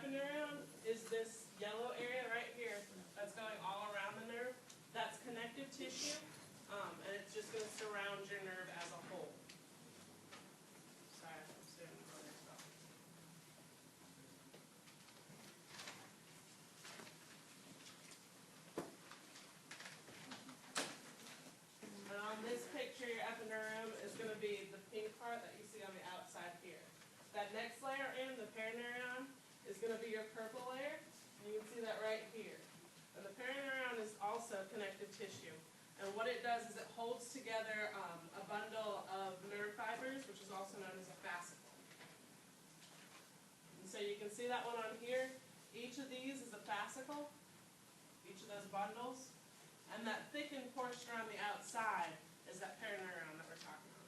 epineuron is this yellow area right here that's going all around the nerve. That's connective tissue, and it's just going to surround your nerve as a whole. Sorry, I'm saying other stuff. And on this picture, your epineuron is going to be the pink part that you see on the outside here. That next layer in, the perineuron, is going to be your purple layer. And you can see that right here. And the perineuron is also connective tissue. And what it does is it holds together a bundle of nerve fibers, which is also known as a fascicle. And so you can see that one on here. Each of these is a fascicle, each of those bundles. And that thickened portion on the outside is that perineuron that we're talking about.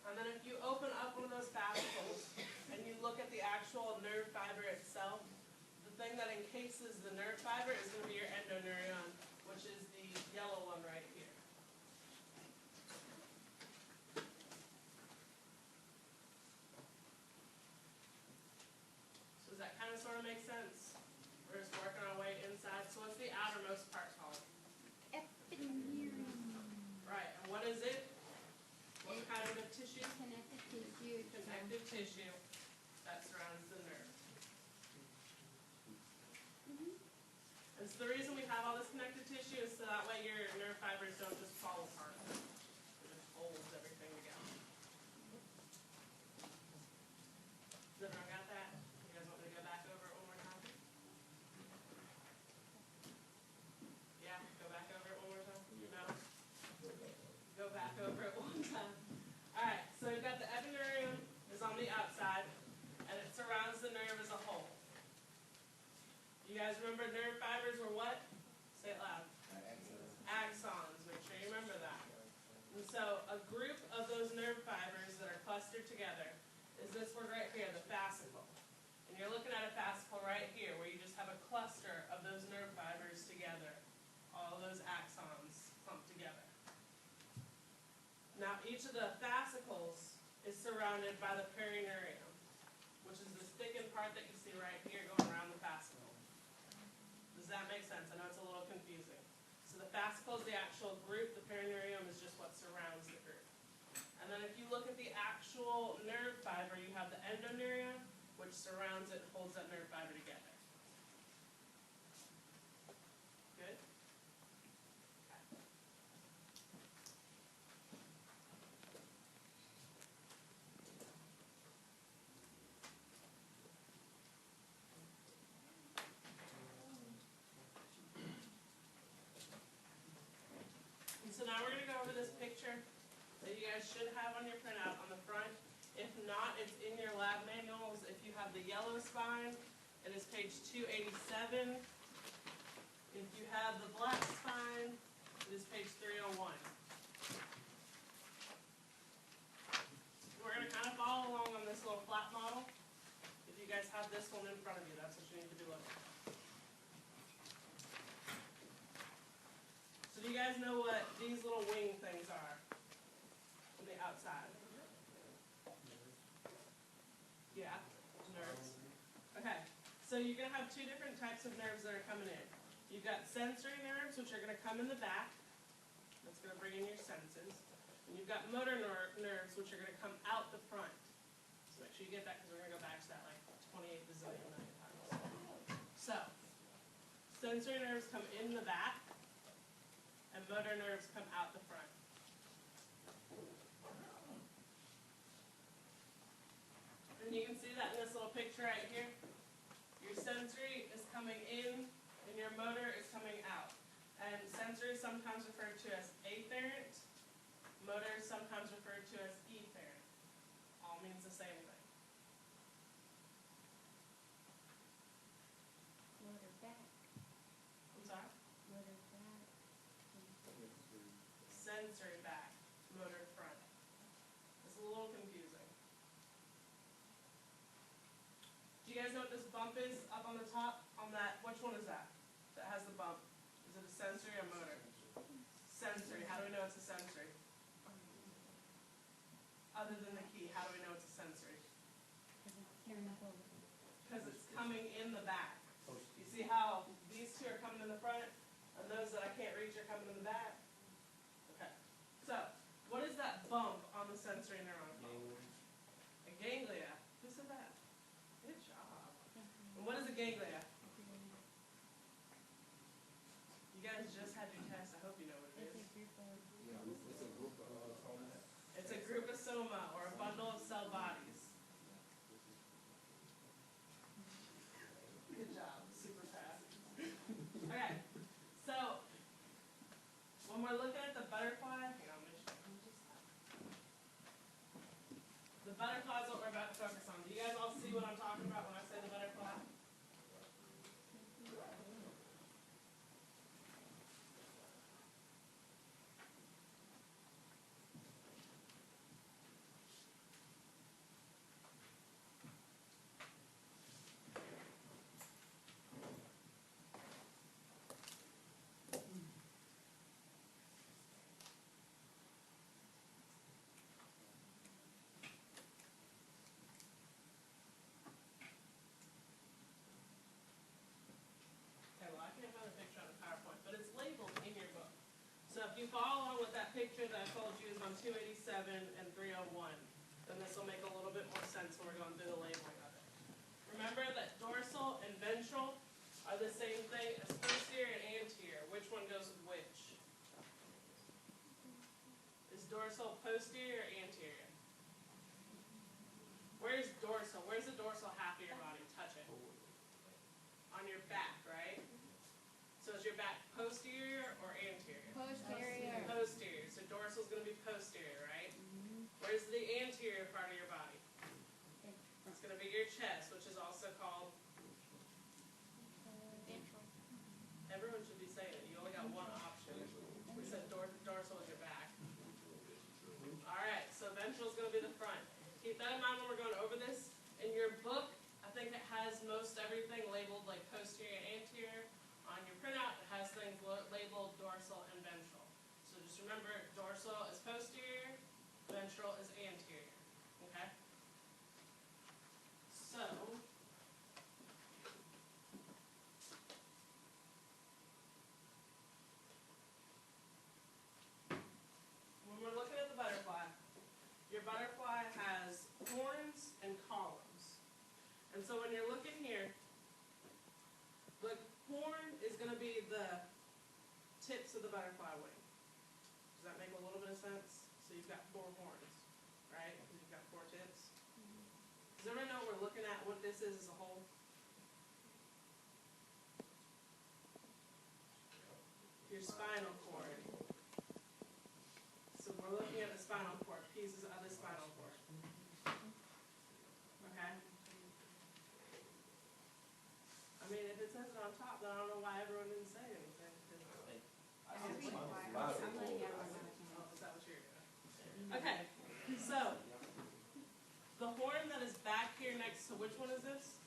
And then if you open up one of those fascicles and you look at the actual nerve fiber itself, the thing that encases the nerve fiber is going to be your endoneurion, which is the yellow one right here. So does that kind of sort of make sense? We're just working our way inside. So what's the outermost part called? Epineuron. Right, and what is it? What kind of a tissue? Connective tissue. Connective tissue that surrounds the nerve. And so the reason we have all this connective tissue is so that way your nerve fibers don't just fall apart. It just holds everything together. Has everyone got that? You guys want me to go back over it one more time? Yeah, go back over it one more time? No? Go back over it one time. Alright, so we've got the epineurium is on the outside, and it surrounds the nerve as a whole. You guys remember nerve fibers were what? Say it loud. Axons. Make sure you remember that. And so a group of those nerve fibers that are clustered together is this word right here, the fascicle. And you're looking at a fascicle right here where you just have a cluster of those nerve fibers together. All of those axons clumped together. Now each of the fascicles is surrounded by the perineurium, which is this thickened part that you see right here going around the fascicle. Does that make sense? I know it's a little confusing. So the fascicle is the actual group, the perineurium is just what surrounds the group. And then if you look at the actual nerve fiber, you have the endoneurium, which surrounds it and holds that nerve fiber together. Good? Okay. And so now we're going to go over this picture that you guys should have on your printout on the front. If not, it's in your lab manuals. If you have the yellow spine, it is page 287. If you have the black spine, it is page 301. We're going to kind of follow along on this little flat model. If you guys have this one in front of you, that's what you need to be looking at. So do you guys know what these little wing things are on the outside? Yeah, nerves. Okay, so you're going to have two different types of nerves that are coming in. You've got sensory nerves, which are going to come in the back. That's going to bring in your senses. And you've got motor nerves, which are going to come out the front. So make sure you get that because we're going to go back to that like 28 bazillion times. So, sensory nerves come in the back, and motor nerves come out the front. And you can see that in this little picture right here. Your sensory is coming in, and your motor is coming out. And sensory is sometimes referred to as afferent. Motor is sometimes referred to as efferent. All means the same thing. Motor back. I'm sorry? Motor back. Sensory back, motor front. It's a little confusing. Do you guys know what this bump is up on the top? On that, which one is that? That has the bump. Is it a sensory or motor? Sensory. How do we know it's a sensory? because it's coming in the back. You see how these two are coming in the front, and those that I can't reach are coming in the back? Okay. So, what is that bump on the sensory neuron called? A ganglia. Who said that? Good job. And what is a ganglia? You guys just had your test. I hope you know what it is. It's a group of soma, or a bundle of cell bodies. Good job. Super fast. Okay. So, when we're looking at the butterfly, hang on, let me show you. The butterfly is what we're about to focus on. Do you guys all see what I'm talking about when I say the butterfly? Okay, well, I can't find a picture on the PowerPoint, but it's labeled in your book. So if you follow along with that picture that I told you is on 287 and 301, then this will make a little bit more sense when we're going through the labeling of it. Remember that dorsal and ventral are the same thing as posterior and anterior. Which one goes with which? Is dorsal posterior or anterior? Where's dorsal? Where's the dorsal half of your body? Touch it. On your back, right? So is your back posterior or anterior? Posterior. Posterior. So dorsal is going to be posterior, right? Where's the anterior part of your body? It's going to be your chest, which is also called... Ventral. Everyone should be saying it. You only got one option. We said dorsal is your back. Alright, so ventral is going to be the front. Keep that in mind when we're going over this. In your book, I think it has most everything labeled like posterior and anterior. On your printout, it has things labeled dorsal and ventral. So just remember, dorsal is posterior, ventral is anterior. Okay? So, when we're looking at the butterfly, your butterfly has horns and columns. And so when you're looking here, the horn is going to be the tips of the butterfly wing. Does that make a little bit of sense? So you've got 4 horns, right? Because you've got 4 tips. Does everyone know what we're looking at, what this is as a whole? Your spinal cord. So we're looking at the spinal cord, pieces of the spinal cord. Okay? I mean, if it says it on top, then I don't know why everyone didn't say anything. Oh, is that what you're doing? Okay, so the horn that is back here next to which one is this?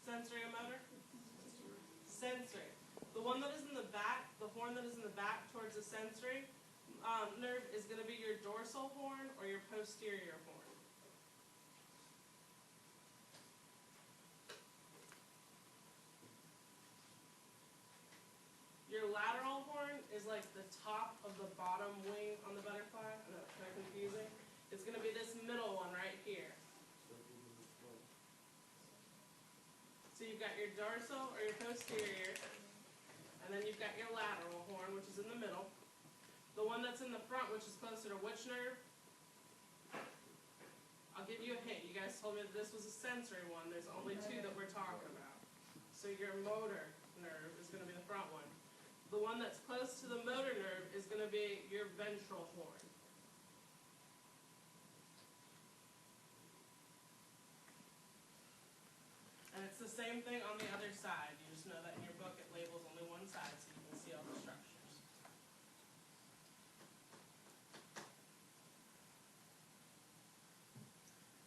Sensory or motor? Sensory. The one that is in the back, the horn that is in the back towards the sensory nerve is going to be your dorsal horn or your posterior horn. Your lateral horn is like the top of the bottom wing on the butterfly. I know it's kind of confusing. It's going to be this middle one right here. So you've got your dorsal or your posterior, and then you've got your lateral horn, which is in the middle. The one that's in the front, which is closer to which nerve? I'll give you a hint. You guys told me that this was a sensory one. There's only 2 that we're talking about. So your motor nerve is going to be the front one. The one that's close to the motor nerve is going to be your ventral horn. And it's the same thing on the other side. You just know that in your book it labels only one side so you can see all the structures.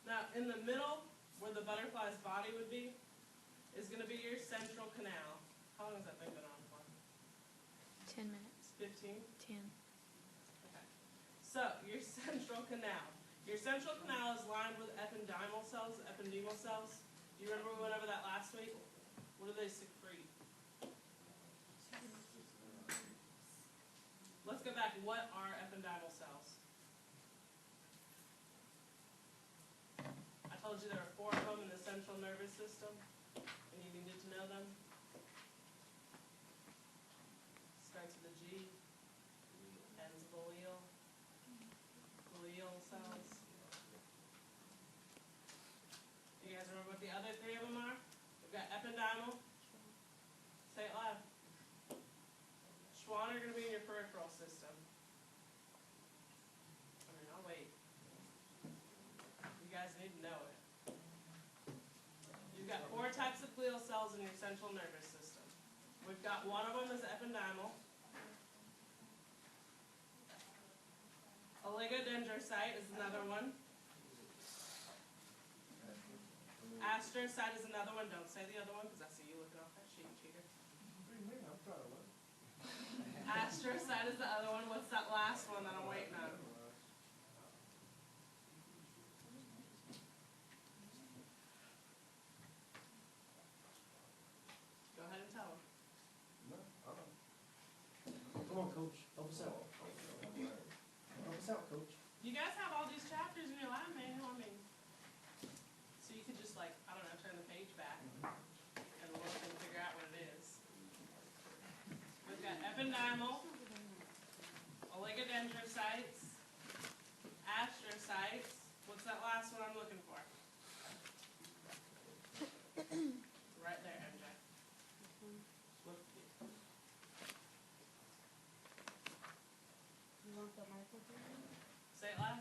Now, in the middle, where the butterfly's body would be, is going to be your central canal. How long has that thing been on for? 10 minutes. 15? 10. Okay. So, your central canal. Your central canal is lined with ependymal cells. Ependymal cells. You remember we went over that last week? What do they secrete? Let's go back. What are ependymal cells? I told you there are 4 of them in the central nervous system, and you needed to know them. Starts with a G, ends with a glial. Glial cells. You guys remember what the other 3 of them are? We've got ependymal. Say it loud. Schwann are going to be in your peripheral system. I mean, I'll wait. You guys need to know it. You've got 4 types of glial cells in your central nervous system. We've got one of them is ependymal. Oligodendrocyte is another one. Astrocyte is another one. Don't say the other one because I see you looking off that sheet, cheater. Astrocyte is the other one. What's that last one that I'm waiting on? Go ahead and tell them. Come on, Coach. Help us out. Help us out, Coach. You guys have all these chapters in your lab manual. I mean, so you could just like, I don't know, turn the page back and look and figure out what it is. We've got ependymal, oligodendrocytes, astrocytes. What's that last one I'm looking for? Right there, MJ. You want the microglia? Say it loud.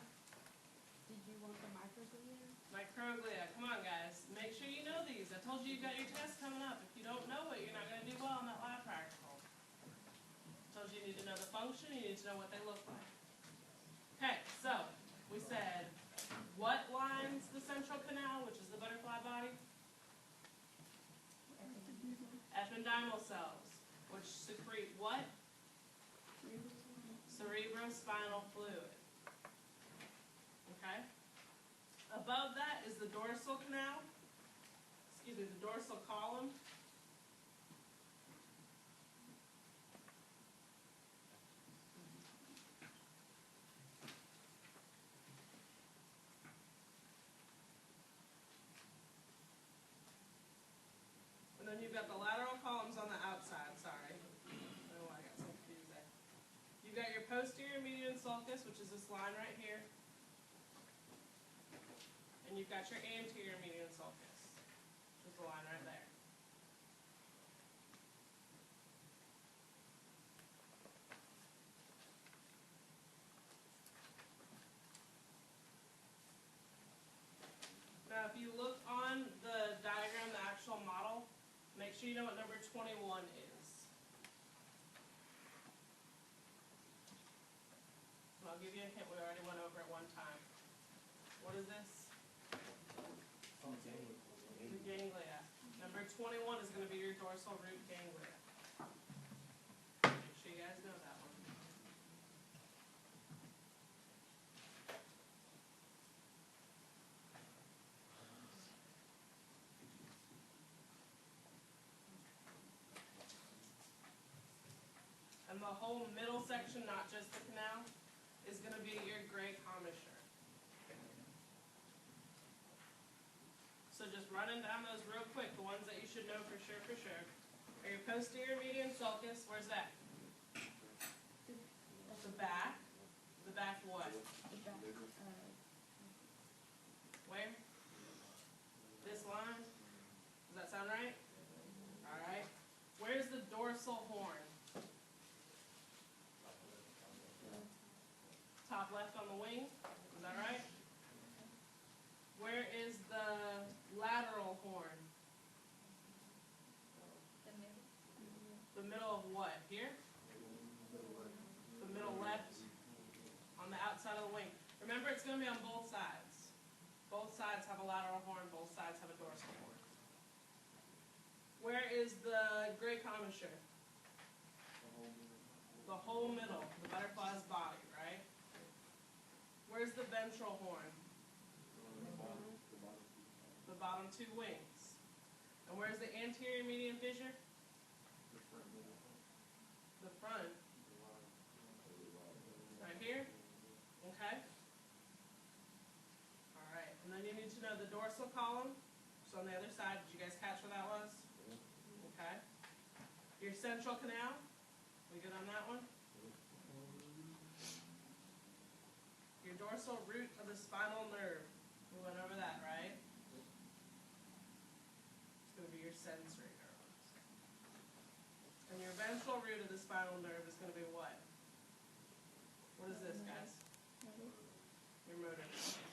Did you want the microglia? Microglia. Come on, guys. Make sure you know these. I told you you've got your test coming up. If you don't know it, you're not going to do well in that lab practical. I told you you need to know the function. You need to know what they look like. Okay, so we said what lines the central canal, which is the butterfly body? Ependymal cells, which secrete what? Cerebrospinal fluid. Okay? Above that is the dorsal canal, the dorsal column. And then you've got the lateral columns on the outside, sorry. Oh, I got so confused there. You've got your posterior median sulcus, which is this line right here. And you've got your anterior median sulcus, which is the line right there. Now, if you look on the diagram, the actual model, make sure you know what number 21 is. And I'll give you a hint. We already went over it one time. What is this? The ganglia. Number 21 is going to be your dorsal root ganglia. Make sure you guys know that one. And the whole middle section, not just the canal, is going to be your gray commissure. So just running down those real quick, the ones that you should know for sure, are your posterior median sulcus. Where's that? The back. The back what? The back, Where? This line? Does that sound right? Alright. Where's the dorsal horn? Top left on the wing. Is that right? Where is the lateral horn? The middle of what? Here? The middle left on the outside of the wing. Remember, it's going to be on both sides. Both sides have a lateral horn. Both sides have a dorsal horn. Where is the gray commissure? The whole middle, the butterfly's body, right? Where's the ventral horn? The bottom 2 wings. And where's the anterior median fissure? The front. Right here? Okay. Alright, and then you need to know the dorsal column. So on the other side, did you guys catch where that was? Okay. Your central canal. We good on that one? Your dorsal root of the spinal nerve. We went over that, right? It's going to be your sensory neurons. And your ventral root of the spinal nerve is going to be what? What is this, guys? Your motor neuron.